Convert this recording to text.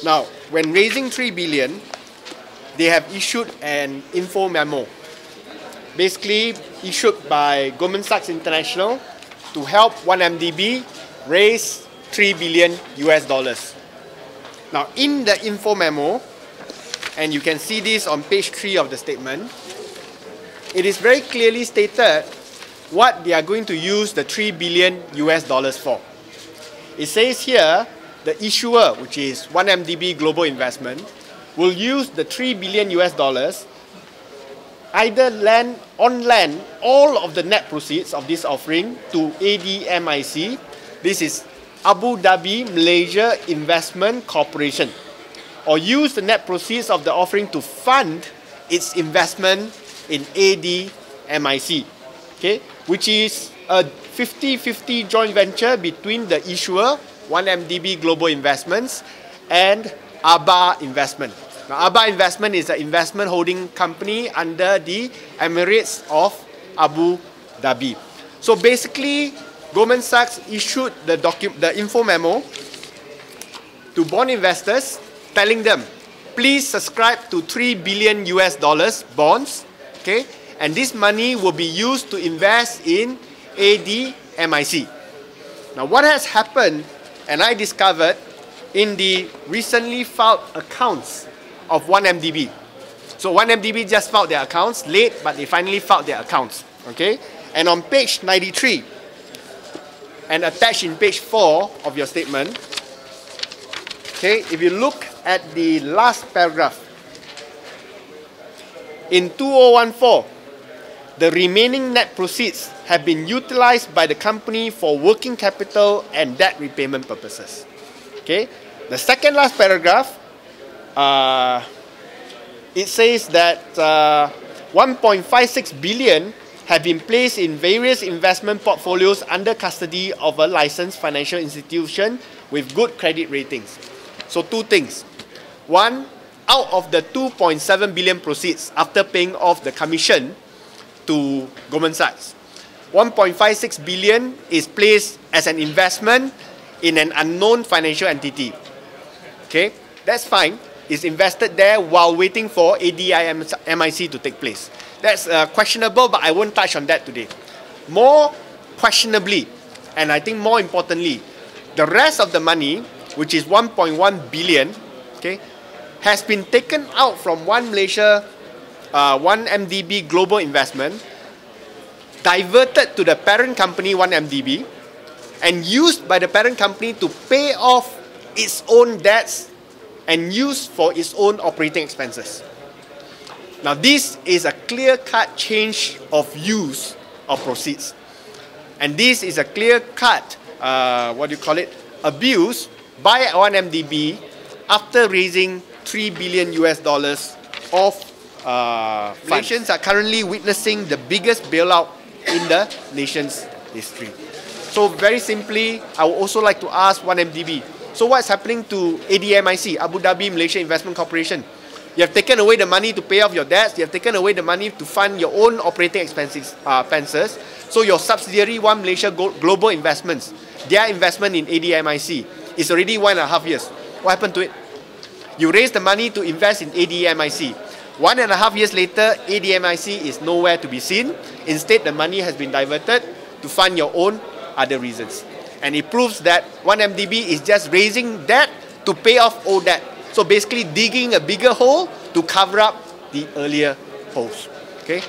Now, when raising 3 billion, they have issued an info memo, basically issued by Goldman Sachs International to help 1MDB raise 3 billion US dollars. Now, in the info memo, and you can see this on page 3 of the statement, it is very clearly stated what they are going to use the 3 billion US dollars for. It says here, the issuer, which is 1MDB Global Investment, will use the 3 billion US dollars either on land all of the net proceeds of this offering to ADMIC. This is Abu Dhabi Malaysia Investment Corporation, or use the net proceeds of the offering to fund its investment in ADMIC, okay, which is a 50-50 joint venture between the issuer, 1MDB Global Investments, and ABA Investment. Now, ABA Investment is an investment holding company under the Emirates of Abu Dhabi. So basically, Goldman Sachs issued the info memo to bond investors, telling them, please subscribe to 3 billion US dollars bonds, okay? And this money will be used to invest in ADMIC. Now, what has happened, and I discovered in the recently filed accounts of 1MDB. So 1MDB just filed their accounts late, but they finally filed their accounts, okay? And on page 93, and attached in page 4 of your statement, okay, if you look at the last paragraph, in 2014, the remaining net proceeds have been utilized by the company for working capital and debt repayment purposes. Okay, the second last paragraph, it says that 1.56 billion have been placed in various investment portfolios under custody of a licensed financial institution with good credit ratings. So two things. One, out of the 2.7 billion proceeds after paying off the commission to Goldman Sachs, 1.56 billion is placed as an investment in an unknown financial entity. Okay, that's fine. It's invested there while waiting for ADMIC to take place. That's questionable, but I won't touch on that today. More questionably, and I think more importantly, the rest of the money, which is 1.1 billion, okay, has been taken out from One MDB Global Investment, diverted to the parent company 1MDB, and used by the parent company to pay off its own debts and used for its own operating expenses. Now, this is a clear-cut change of use of proceeds. And this is a clear-cut, abuse by 1MDB after raising 3 billion US dollars of Malaysians are currently witnessing the biggest bailout in the nation's history. So very simply, I would also like to ask 1MDB, so what's happening to ADMIC, Abu Dhabi Malaysia Investment Corporation? You have taken away the money to pay off your debts. You have taken away the money to fund your own operating expenses. So your subsidiary, One Malaysia Global Investments, their investment in ADMIC is already 1.5 years. What happened to it? You raised the money to invest in ADMIC. 1.5 years later, ADMIC is nowhere to be seen. Instead, the money has been diverted to fund your own other reasons. And it proves that 1MDB is just raising debt to pay off old debt. So basically digging a bigger hole to cover up the earlier holes. Okay?